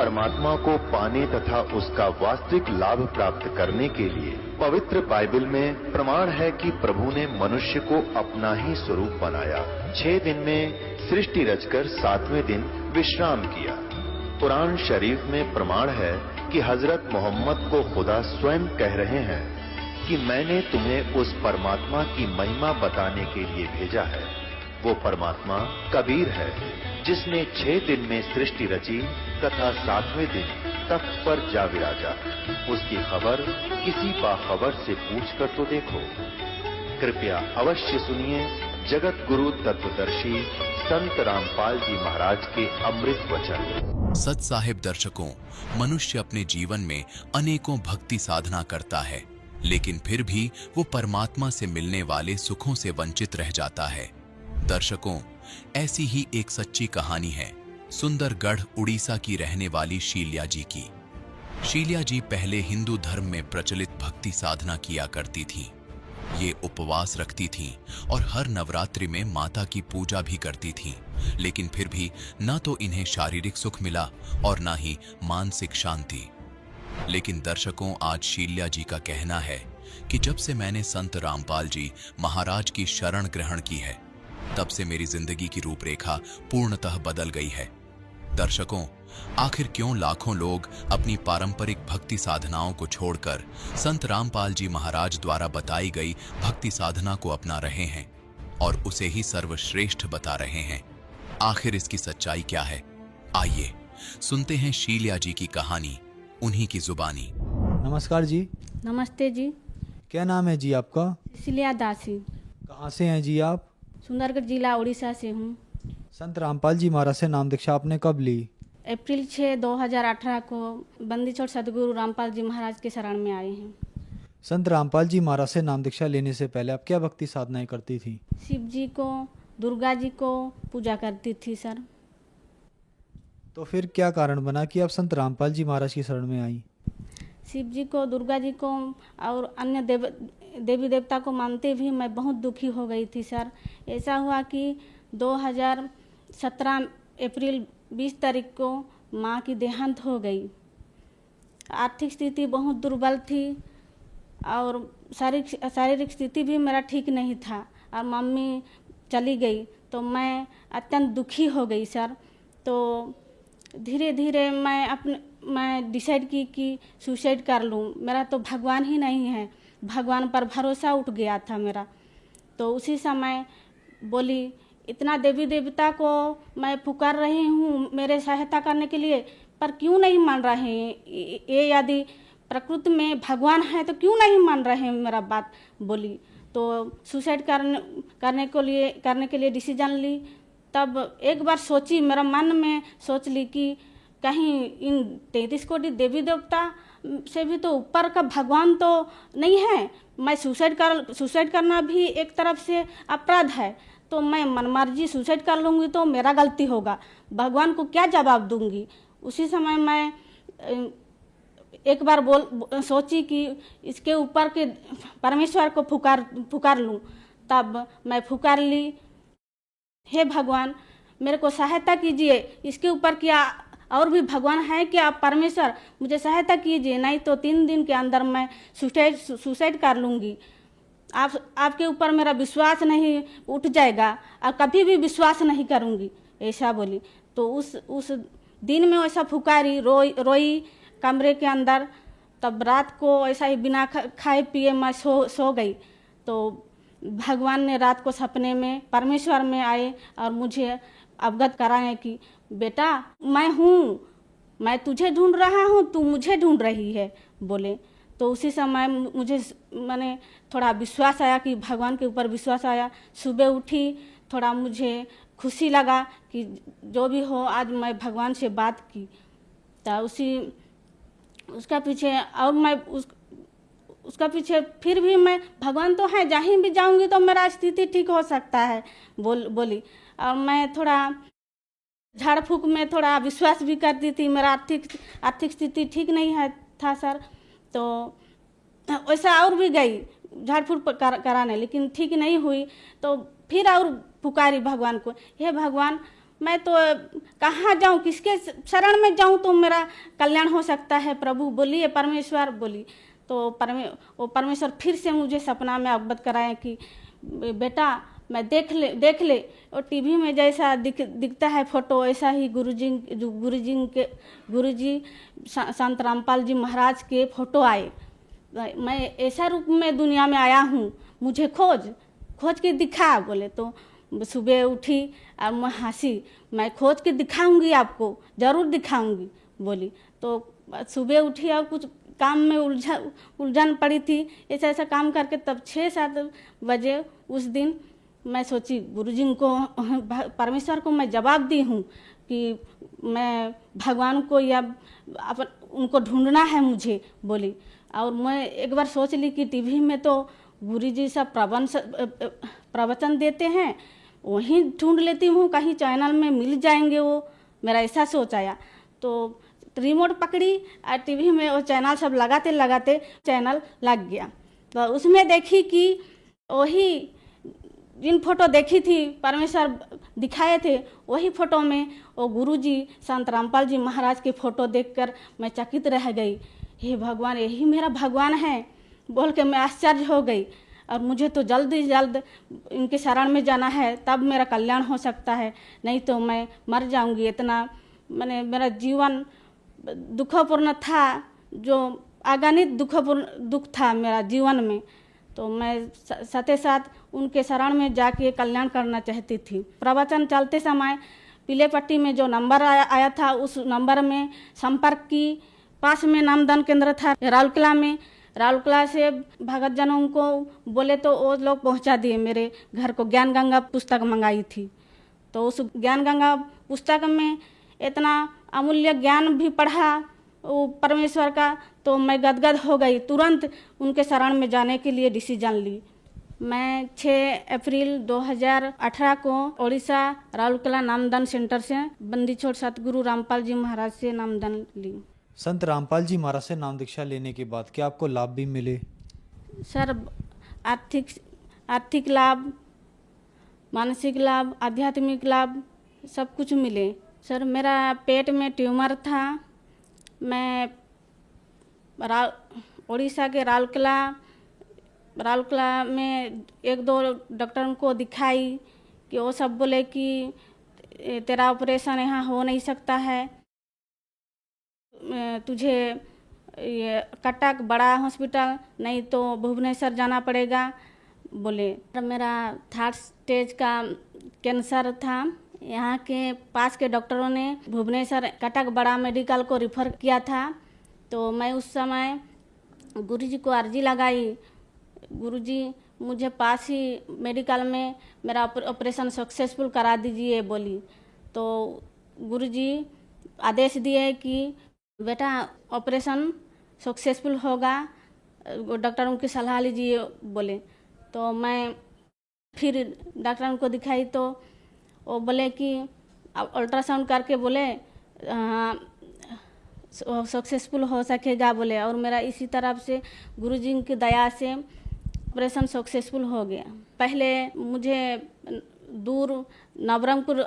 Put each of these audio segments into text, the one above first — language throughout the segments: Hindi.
परमात्मा को पाने तथा उसका वास्तविक लाभ प्राप्त करने के लिए पवित्र बाइबल में प्रमाण है कि प्रभु ने मनुष्य को अपना ही स्वरूप बनाया। 6 दिन में सृष्टि रचकर 7वें दिन विश्राम किया। कुरान शरीफ में प्रमाण है कि हजरत मोहम्मद को खुदा स्वयं कह रहे हैं कि मैंने तुम्हें उस परमात्मा की महिमा बताने के लिए भेजा है। वो परमात्मा कबीर है जिसने 6 दिन में सृष्टि रची तथा 7वें दिन तख्त पर जा विराजा। उसकी खबर किसी बाखबर से पूछ कर तो देखो। कृपया अवश्य सुनिए जगत गुरु तत्वदर्शी संत रामपाल जी महाराज के अमृत वचन। सत साहिब दर्शकों, मनुष्य अपने जीवन में अनेकों भक्ति साधना करता है, लेकिन फिर भी वो परमात्मा से मिलने वाले सुखों से वंचित रह जाता है। दर्शकों, ऐसी ही एक सच्ची कहानी है सुंदरगढ़ उड़ीसा की रहने वाली शील्या जी की। शील्या जी पहले हिंदू धर्म में प्रचलित भक्ति साधना किया करती थीं। ये उपवास रखती थीं और हर नवरात्रि में माता की पूजा भी करती थीं, लेकिन फिर भी न तो इन्हें शारीरिक सुख मिला और न ही मानसिक शांति। लेकिन दर्शकों, आज शील्या जी का कहना है कि जब से मैंने संत रामपाल जी महाराज की शरण ग्रहण की है, तब से मेरी जिंदगी की रूपरेखा पूर्णतः बदल गई है। दर्शकों, आखिर क्यों लाखों लोग अपनी पारंपरिक भक्ति साधनाओं को छोड़कर संत रामपाल जी महाराज द्वारा बताई गई भक्ति साधना को अपना रहे हैं और उसे ही सर्वश्रेष्ठ बता रहे हैं? आखिर इसकी सच्चाई क्या है? आइए सुनते हैं शील्या जी की कहानी, उन्हीं की जुबानी। नमस्कार जी। नमस्ते जी। क्या नाम है जी आपका? शील्या दासी। कहाँ से हैं जी आप? सुंदरगढ़ जिला उड़ीसा से हूँ। संत रामपाल जी महाराज से नाम दीक्षा आपने कब ली? अप्रैल 6, 2018 को बंदी छोड़ सदगुरु रामपाल जी महाराज के शरण में आए हैं। संत रामपाल जी महाराज से नाम दीक्षा लेने से पहले आप क्या भक्ति साधनाएं करती थी? शिव जी को, दुर्गा जी को पूजा करती थी सर। तो फिर क्या कारण बना कि आप संत रामपाल जी महाराज की शरण में आई? शिव जी को, दुर्गा जी को और अन्य देवी देवता को मानते भी मैं बहुत दुखी हो गई थी सर। ऐसा हुआ कि 2017 अप्रैल 20 तारीख को माँ की देहांत हो गई। आर्थिक स्थिति बहुत दुर्बल थी और शारीरिक स्थिति भी मेरा ठीक नहीं था और मम्मी चली गई तो मैं अत्यंत दुखी हो गई सर। तो धीरे धीरे मैं डिसाइड की कि सुसाइड कर लूँ। मेरा तो भगवान ही नहीं है, भगवान पर भरोसा उठ गया था मेरा। तो उसी समय बोली, इतना देवी देवता को मैं पुकार रही हूँ मेरे सहायता करने के लिए, पर क्यों नहीं मान रहे हैं ये? यदि प्रकृति में भगवान है तो क्यों नहीं मान रहे हैं मेरा बात? बोली तो सुसाइड करने के लिए डिसीजन ली। तब एक बार सोची, मेरा मन में सोच ली कि कहीं इन 33 कोटि देवी देवता से भी तो ऊपर का भगवान तो नहीं है। मैं सुसाइड करना भी एक तरफ से अपराध है, तो मैं मनमर्जी सुसाइड कर लूँगी तो मेरा गलती होगा, भगवान को क्या जवाब दूंगी। उसी समय मैं एक बार सोची कि इसके ऊपर के परमेश्वर को पुकार लूँ। तब मैं पुकार ली, हे भगवान मेरे को सहायता कीजिए, इसके ऊपर क्या और भी भगवान है क्या? परमेश्वर मुझे सहायता कीजिए, नहीं तो 3 दिन के अंदर मैं सुसाइड कर लूँगी। आपके ऊपर मेरा विश्वास नहीं उठ जाएगा और कभी भी विश्वास नहीं करूँगी, ऐसा बोली। तो उस दिन में ऐसा फुकारी, रोई कमरे के अंदर। तब रात को ऐसा ही बिना खाए पिए मैं सो गई। तो भगवान ने रात को सपने में, परमेश्वर में आए और मुझे अवगत कराए कि बेटा मैं हूँ, मैं तुझे ढूंढ रहा हूँ, तू मुझे ढूंढ रही है बोले। तो उसी समय मैंने थोड़ा विश्वास आया कि भगवान के ऊपर विश्वास आया। सुबह उठी, थोड़ा मुझे खुशी लगा कि जो भी हो आज मैं भगवान से बात की। तो उसका पीछे और मैं उसका पीछे फिर भी मैं, भगवान तो है, जहीं भी जाऊंगी तो मेरा स्थिति ठीक हो सकता है बोली। और मैं थोड़ा झाड़ फूक में थोड़ा विश्वास भी करती थी। मेरा आर्थिक स्थिति ठीक नहीं है था सर। तो वैसा और भी गई झाड़ फूक कराने, लेकिन ठीक नहीं हुई। तो फिर और पुकारी भगवान को, हे भगवान मैं तो कहाँ जाऊँ, किसके शरण में जाऊँ तो मेरा कल्याण हो सकता है। प्रभु बोलिए, परमेश्वर बोली। तो परमेश्वर फिर से मुझे सपना में अवगत कराए कि बेटा मैं देख ले और टीवी में जैसा दिखता है फोटो, ऐसा ही गुरुजी संत रामपाल जी महाराज के फोटो आए। मैं ऐसा रूप में दुनिया में आया हूँ, मुझे खोज के दिखा। बोले तो सुबह उठी और मैं हंसी, मैं खोज के दिखाऊंगी आपको, ज़रूर दिखाऊंगी बोली। तो सुबह उठी और कुछ काम में उलझन पड़ी थी, ऐसा काम करके तब 6-7 बजे उस दिन मैं सोची गुरुजी को, परमेश्वर को मैं जवाब दी हूँ कि मैं भगवान को या उनको ढूंढना है मुझे बोली। और मैं एक बार सोच ली कि टीवी में तो गुरुजी सब प्रवचन देते हैं, वहीं ढूंढ लेती हूँ, कहीं चैनल में मिल जाएंगे वो, मेरा ऐसा सोच आया। तो रिमोट पकड़ी और टीवी में वो चैनल सब लगाते चैनल लग गया। तो उसमें देखी कि वही जिन फोटो देखी थी परमेश्वर दिखाए थे, वही फोटो में वो गुरुजी संत रामपाल जी महाराज के फोटो देखकर मैं चकित रह गई। हे भगवान, यही मेरा भगवान है बोल के मैं आश्चर्य हो गई। और मुझे तो जल्द ही जल्द इनके शरण में जाना है, तब मेरा कल्याण हो सकता है, नहीं तो मैं मर जाऊंगी। इतना मैंने मेरा जीवन दुखपूर्ण था, जो अगणित दुख था मेरा जीवन में। तो मैं साथ साथ उनके शरण में जाके कल्याण करना चाहती थी। प्रवचन चलते समय पीले पट्टी में जो नंबर आया था, उस नंबर में संपर्क की। पास में नामदान केंद्र था राउरकेला में, राउरकेला से भगत जनों को बोले तो वो लोग पहुंचा दिए मेरे घर को। ज्ञान गंगा पुस्तक मंगाई थी, तो उस ज्ञान गंगा पुस्तक में इतना अमूल्य ज्ञान भी पढ़ा वो परमेश्वर का, तो मैं गदगद हो गई। तुरंत उनके शरण में जाने के लिए डिसीजन ली। मैं 6 अप्रैल 2018 को ओडिशा राउरकेला नामदान सेंटर से बंदी छोड़ सतगुरु रामपाल जी महाराज से नामदान ली। संत रामपाल जी महाराज से नाम दीक्षा लेने के बाद क्या आपको लाभ भी मिले? सर, आर्थिक लाभ, मानसिक लाभ, आध्यात्मिक लाभ सब कुछ मिले। सर, मेरा पेट में ट्यूमर था। मैं उड़ीसा के राउरकेला में 1-2 डॉक्टरों को दिखाई कि वो सब बोले कि तेरा ऑपरेशन यहाँ हो नहीं सकता है, तुझे ये कटक बड़ा हॉस्पिटल नहीं तो भुवनेश्वर जाना पड़ेगा बोले। मेरा 3rd स्टेज का कैंसर था। यहाँ के पास के डॉक्टरों ने भुवनेश्वर कटक बड़ा मेडिकल को रिफ़र किया था। तो मैं उस समय गुरुजी को अर्जी लगाई, गुरुजी मुझे पास ही मेडिकल में मेरा ऑपरेशन सक्सेसफुल करा दीजिए बोली। तो गुरुजी आदेश दिए कि बेटा ऑपरेशन सक्सेसफुल होगा, डॉक्टरों की सलाह लीजिए बोले। तो मैं फिर डॉक्टरों को दिखाई तो वो बोले कि अल्ट्रासाउंड करके बोले सक्सेसफुल हो सकेगा बोले। और मेरा इसी तरफ से गुरुजी की दया से ऑपरेशन सक्सेसफुल हो गया। पहले मुझे नवरंगपुर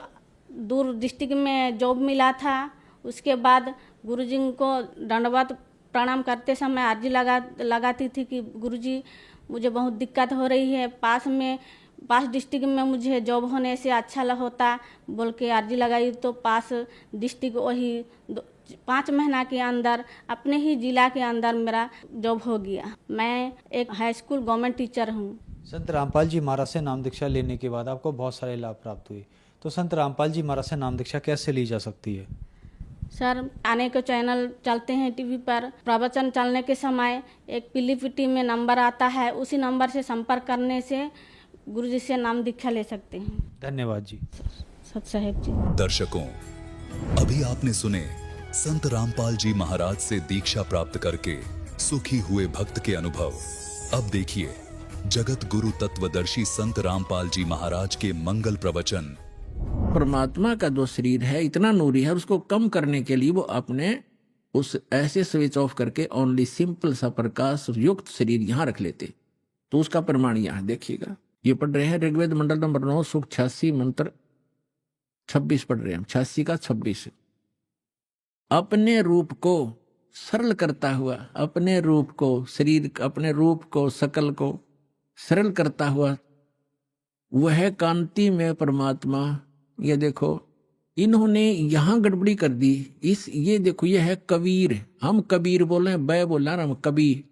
दूर डिस्ट्रिक्ट में जॉब मिला था। उसके बाद गुरुजी को दंडवत प्रणाम करते समय अर्जी लगाती थी कि गुरुजी मुझे बहुत दिक्कत हो रही है, पास डिस्ट्रिक्ट में मुझे जॉब होने से अच्छा होता बोल के अर्जी लगाई। तो पास डिस्ट्रिक्ट वही 5 महीना के अंदर अपने ही जिला के अंदर मेरा जॉब हो गया। मैं एक हाई स्कूल गवर्नमेंट टीचर हूँ। संत रामपाल जी महाराज से नाम दीक्षा लेने के बाद आपको बहुत सारे लाभ प्राप्त हुए, तो संत रामपाल जी महाराज से नाम दीक्षा कैसे ली जा सकती है? सर, आने के चैनल चलते हैं टीवी पर, प्रवचन चलने के समय एक पीली पट्टी में नंबर आता है, उसी नंबर से संपर्क करने से गुरुजी से नाम दीक्षा ले सकते हैं। धन्यवाद जी। सत साहेब जी। दर्शकों, अभी आपने सुने संत रामपाल जी महाराज से दीक्षा प्राप्त करके सुखी हुए भक्त के अनुभव। अब देखिए जगत गुरु तत्वदर्शी संत रामपाल जी महाराज के मंगल प्रवचन। परमात्मा का जो शरीर है इतना नूरी है, उसको कम करने के लिए वो अपने उस ऐसे स्विच ऑफ करके ओनली सिंपल सा प्रकाश युक्त शरीर यहाँ रख लेते। तो उसका प्रमाण यहाँ देखिएगा। ये पढ़ रहे हैं ऋग्वेद मंडल नंबर 9 सूक्त 86 मंत्र 26 पढ़ रहे हैं हम, 86 का 26। अपने रूप को सरल करता हुआ, अपने रूप को, शरीर, अपने रूप को, सकल को सरल करता हुआ वह कांति में परमात्मा। ये देखो इन्होंने यहां गड़बड़ी कर दी। ये देखो, ये है कबीर, हम कबीर बोल रहे हैं, बै बोल रहे हैं हम कबीर,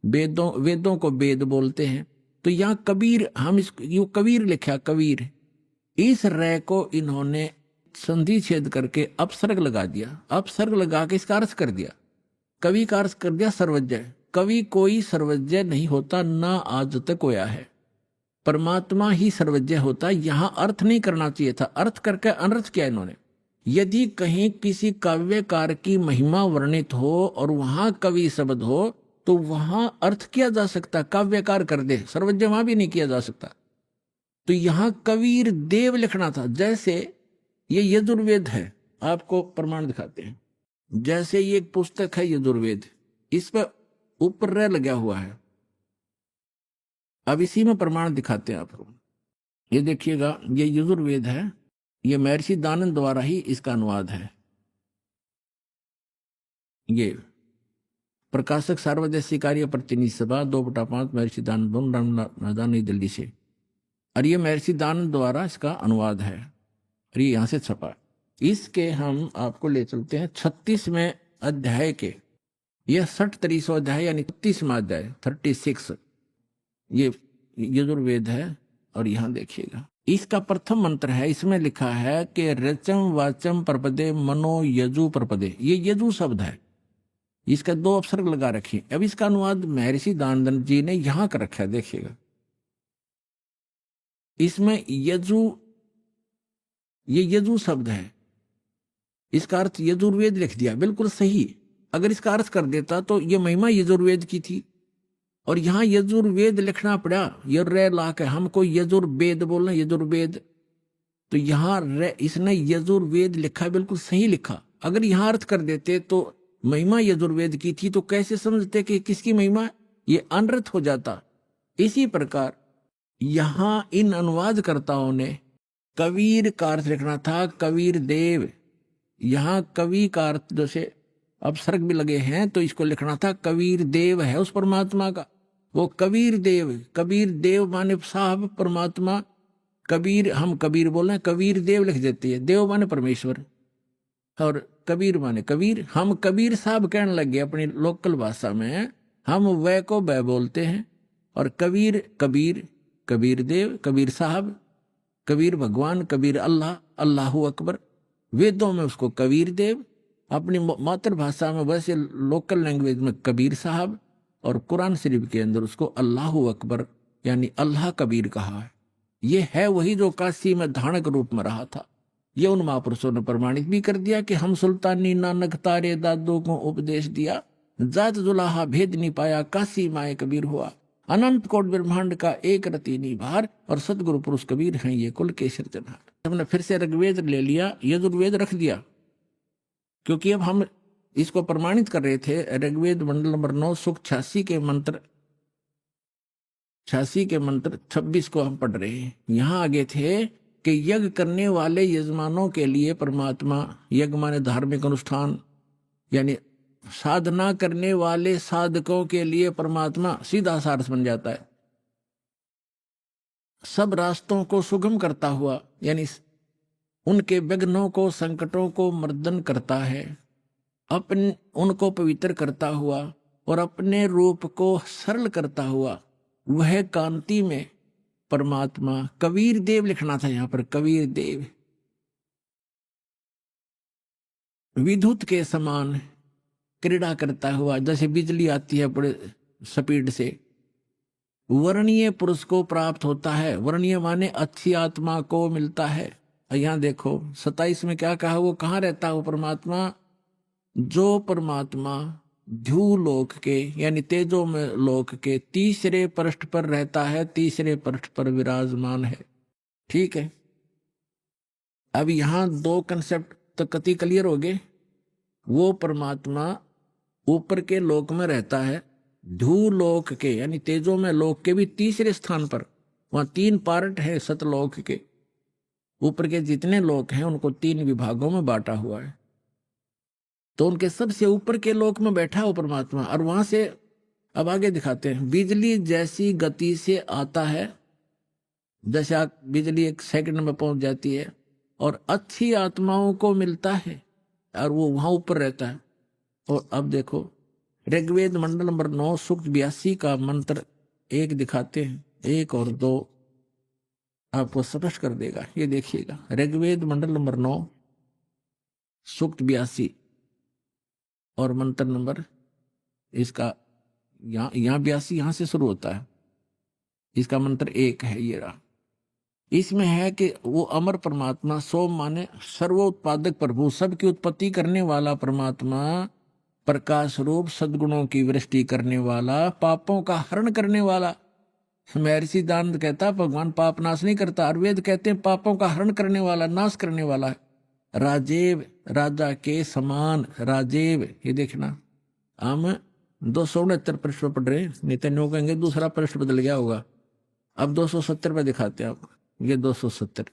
वेदों को वेद बोलते हैं, तो यहाँ कबीर, हम इसको कबीर लिखा, कबीर। इस रै को इन्होंने संधि छेद करके अपसर्ग लगा दिया, अपसर्ग लगा के इसका अर्थ कर दिया, कवि का अर्थ कर दिया सर्वज्ञ। कवि कोई सर्वज्ञ नहीं होता, ना आज तक होया है, परमात्मा ही सर्वज्ञ होता। यहां अर्थ नहीं करना चाहिए था, अर्थ करके अनर्थ किया इन्होंने। यदि कहीं किसी काव्यकार की महिमा वर्णित हो और वहां कवि शब्द हो तो वहां अर्थ किया जा सकता, काव्यकार कर दे, सर्वज्ञ वहां भी नहीं किया जा सकता। तो यहां कबीर देव लिखना था। जैसे ये यजुर्वेद है, आपको प्रमाण दिखाते हैं। जैसे ये एक पुस्तक है यजुर्वेद, इस पर ऊपर रे लगा हुआ है। अब इसी में प्रमाण दिखाते हैं आपको। ये देखिएगा, ये यजुर्वेद है, ये महर्षि दानंद द्वारा ही इसका अनुवाद है। ये प्रकाशक सार्वजनिक कार्य प्रतिनिधि सभा 2/5 महर्षि दानंद, नई दिल्ली से। और ये महर्षि दानंद द्वारा इसका अनुवाद है और ये यहां से छपा। इसके हम आपको ले चलते हैं 36वें अध्याय के, यह 63 अध्याय यानी 33वां अध्याय 36, ये यजुर्वेद है। और यहां देखिएगा, इसका प्रथम मंत्र है, इसमें लिखा है कि रचम वाचम प्रपदे मनो यजु प्रपदे। ये यजु शब्द है, इसका 2 अपसर्ग लगा रखिए। अब इसका अनुवाद महर्षि दानंद जी ने यहां कर रखा है, देखिएगा। इसमें यजु, ये यजु शब्द है, इसका अर्थ यजुर्वेद लिख दिया, बिल्कुल सही। अगर इसका अर्थ कर देता तो ये महिमा यजुर्वेद की थी, और यहां यजुर्वेद लिखना पड़ा। ये रे ला के हमको यजुर्वेद बोलना, यजुर्वेद, तो यहां इसने यजुर्वेद लिखा, बिल्कुल सही लिखा। अगर यहां अर्थ कर देते तो महिमा यजुर्वेद की थी, तो कैसे समझते कि किसकी महिमा, ये अनर्थ हो जाता। इसी प्रकार यहां इन अनुवादकर्ताओं ने कबीर का अर्थ लिखना था, कबीर देव। यहां कवि का अर्थ जैसे अपसर्ग भी लगे हैं, तो इसको लिखना था कबीर देव है उस परमात्मा का, वो कबीर देव। कबीर देव माने साहब परमात्मा, कबीर, हम कबीर बोल रहे हैं, कबीर देव लिख देती है, देव माने परमेश्वर और कबीर माने कबीर। हम कबीर साहब कहने लगे अपनी लोकल भाषा में, हम वह को वह बोलते हैं, और कबीर कबीर, कबीर देव, कबीर साहब, कबीर भगवान, कबीर अल्लाह, अल्लाहू अकबर। वेदों में उसको कबीर देव, अपनी मातृभाषा में वैसे लोकल लैंग्वेज में कबीर साहब, और कुरान शरीफ के अंदर उसको अल्लाहू अकबर यानी अल्लाह कबीर कहा है। ये है वही जो काशी में धानक रूप में रहा था। ये उन महापुरुषों ने प्रमाणित भी कर दिया कि हम सुल्तानी नानक तारे दादों को उपदेश दिया, जात जुलाहा भेद नहीं पाया, काशी माए कबीर हुआ, अनंत कोट ब्रह्मांड का एक रति निभार, और सतगुरु पुरुष कबीर हैं ये कुल के सिरजनहार। हमने फिर से ऋग्वेद ले लिया, यजुर्वेद रख दिया, क्योंकि अब हम इसको प्रमाणित कर रहे थे। ऋग्वेद मंडल नंबर 9 सूक्त 86 के मंत्र 26 को हम पढ़ रहे हैं। यहां आगे थे कि यज्ञ करने वाले यजमानों के लिए परमात्मा, यज्ञ माने धार्मिक अनुष्ठान, यानी साधना करने वाले साधकों के लिए परमात्मा सीधा सारस बन जाता है। सब रास्तों को सुगम करता हुआ, यानी उनके विघ्नों को, संकटों को मर्दन करता है, अपने उनको पवित्र करता हुआ और अपने रूप को सरल करता हुआ, वह कांति में परमात्मा। कबीर देव लिखना था यहां पर, कबीर देव। विद्युत के समान क्रीड़ा करता हुआ, जैसे बिजली आती है बड़े स्पीड से, वर्णीय पुरुष को प्राप्त होता है। वर्णीय माने अच्छी आत्मा को मिलता है। यहां देखो 27 में क्या कहा, वो कहाँ रहता है वो परमात्मा, जो परमात्मा ध्युलोक के यानी तेजो में लोक के तीसरे पृष्ठ पर रहता है, तीसरे पृष्ठ पर विराजमान है। ठीक है, अब यहां 2 कंसेप्ट तो कति क्लियर हो गए। वो परमात्मा ऊपर के लोक में रहता है, ध्युलोक के यानी तेजो में लोक के भी तीसरे स्थान पर, वहां 3 पार्ट है सतलोक के, ऊपर के जितने लोक हैं उनको 3 विभागों में बांटा हुआ है। तो उनके सबसे ऊपर के लोक में बैठा हो परमात्मा, और वहां से अब आगे दिखाते हैं, बिजली जैसी गति से आता है, जैसे बिजली 1 सेकंड में पहुंच जाती है, और अच्छी आत्माओं को मिलता है और वो वहां ऊपर रहता है। और अब देखो ऋग्वेद मंडल नंबर 9 सूक्त 82 का मंत्र 1 दिखाते हैं, 1 और 2 आपको स्पष्ट कर देगा। ये देखिएगा, ऋग्वेद मंडल नंबर 9 सूक्त 82 और मंत्र नंबर इसका यहाँ 82 यहां से शुरू होता है, इसका मंत्र 1 है ये रहा। इसमें है कि वो अमर परमात्मा, सोम माने सर्वोत्पादक प्रभु, सबकी उत्पत्ति करने वाला परमात्मा, प्रकाश रूप सद्गुणों की वृष्टि करने वाला, पापों का हरण करने वाला। महर्षि दानंद कहता भगवान पाप नाश नहीं करता, आयुर्वेद कहते हैं पापों का हरण करने वाला, नाश करने वाला है। राजेव, राजा के समान, राजेव। ये देखना, हम 269 पृष्ठ पढ़ रहे हैं, नहीं तो कहेंगे दूसरा पृष्ठ बदल गया होगा। अब 270 पे दिखाते हैं आपको, ये 270।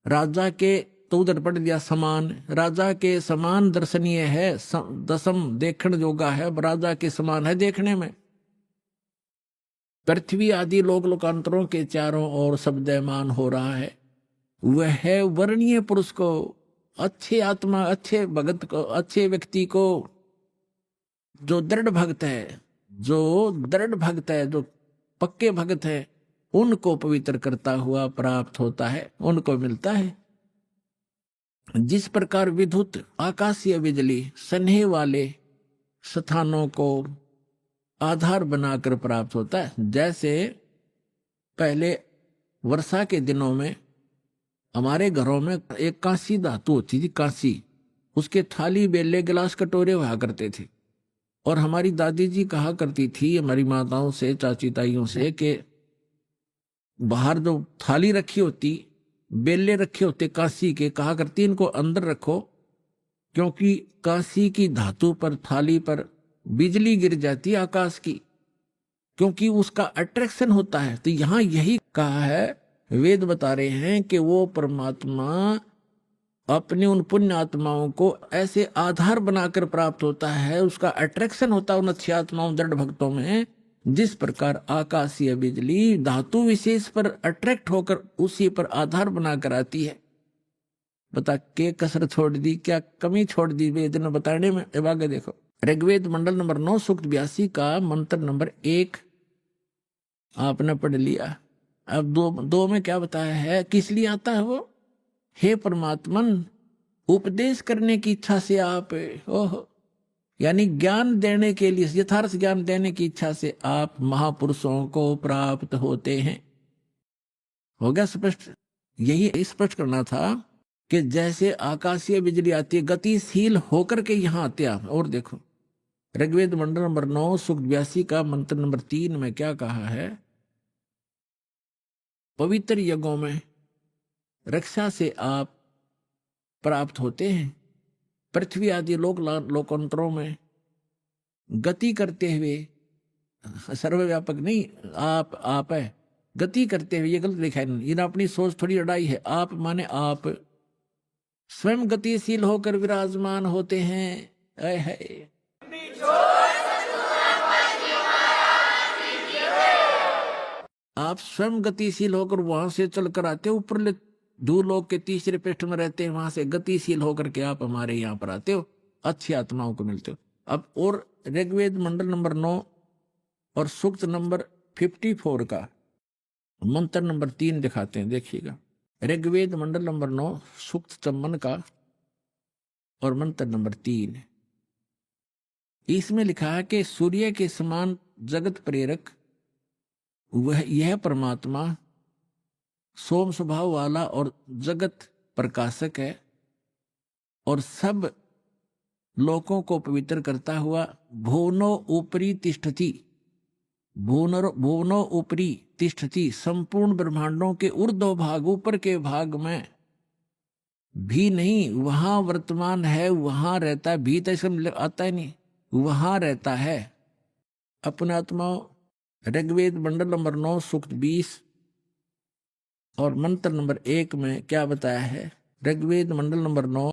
राजा के, तो उधर पढ़ दिया समान, राजा के समान दर्शनीय है, दसम देखण योगा है, राजा के समान है देखने में। पृथ्वी आदि लोक लोकांतरों के चारों ओर शब्दमान हो रहा है। वह है वर्णीय पुरुष को, अच्छे आत्मा, अच्छे भगत को, अच्छे व्यक्ति को, जो दृढ़ भक्त है, जो दृढ़ भक्त है, जो पक्के भक्त है, उनको पवित्र करता हुआ प्राप्त होता है, उनको मिलता है। जिस प्रकार विद्युत आकाशीय बिजली स्नेह वाले स्थानों को आधार बनाकर प्राप्त होता है, जैसे पहले वर्षा के दिनों में हमारे घरों में एक कांसी धातु होती थी, कांसी, उसके थाली बेले गिलास कटोरे हुआ करते थे। और हमारी दादी जी कहा करती थी हमारी माताओं से, चाची ताइयों से, कि बाहर जो थाली रखी होती, बेले रखे होते कांसी के, कहा करती इनको अंदर रखो, क्योंकि कांसी की धातु पर, थाली पर बिजली गिर जाती है आकाश की, क्योंकि उसका अट्रैक्शन होता है। तो यहां यही कहा है, वेद बता रहे हैं कि वो परमात्मा अपने उन पुण्य आत्माओं को ऐसे आधार बनाकर प्राप्त होता है, उसका अट्रैक्शन होता है उन अच्छी आत्माओं, दृढ़ भक्तों में। जिस प्रकार आकाशीय बिजली धातु विशेष पर अट्रैक्ट होकर उसी पर आधार बनाकर आती है। बता के कसर छोड़ दी, क्या कमी छोड़ दी वेद ने बताने में। अब आगे देखो, ऋग्वेद मंडल नंबर 9 सूक्त 82 का मंत्र नंबर 1 आपने पढ़ लिया। अब दो में क्या बताया है, किस लिए आता है वो। हे परमात्मन, उपदेश करने की इच्छा से आप, ओहो, यानी ज्ञान देने के लिए, यथार्थ ज्ञान देने की इच्छा से आप महापुरुषों को प्राप्त होते हैं। हो गया स्पष्ट। यही स्पष्ट करना था कि जैसे आकाशीय बिजली आती है, गतिशील होकर के यहाँ आते हैं। और देखो ऋग्वेद मंडल नंबर 9 सूक्त 82 का मंत्र नंबर 3 में क्या कहा है, पवित्र यज्ञों में रक्षा से आप प्राप्त होते हैं। पृथ्वी आदि लोकांतरों में गति करते हुए, सर्वव्यापक नहीं, आप है, गति करते हुए, ये गलत लिखा है, इन अपनी सोच थोड़ी अड़ाई है। आप माने आप स्वयं गतिशील होकर विराजमान होते हैं। है आप स्वयं गतिशील होकर वहां से चलकर आते हो, ऊपर दूर लोग के तीसरे पृष्ठ में रहते हैं, वहां से गतिशील होकर के आप हमारे यहाँ पर आते हो, अच्छी आत्माओं को मिलते हो। अब और ऋग्वेद मंडल नंबर 9 और सूक्त नंबर 54 का मंत्र नंबर 3 दिखाते हैं, देखिएगा। ऋग्वेद मंडल नंबर 9 सूक्त 54 का और मंत्र नंबर 3, इसमें लिखा है कि सूर्य के समान जगत प्रेरक वह, यह परमात्मा सोम स्वभाव वाला और जगत प्रकाशक है, और सब लोकों को पवित्र करता हुआ भुवनो ऊपरी तिष्ठति, भुवनो ऊपरी तिष्ठति, संपूर्ण ब्रह्मांडों के ऊर्ध्व भाग, ऊपर के भाग में भी नहीं, वहां वर्तमान है, वहां रहता है। भी तो इसमें आता ही नहीं, वहां रहता है। अपने आत्मा ऋग्वेद मंडल नंबर 9 सूक्त 20 और मंत्र नंबर 1 में क्या बताया है? ऋग्वेद मंडल नंबर 9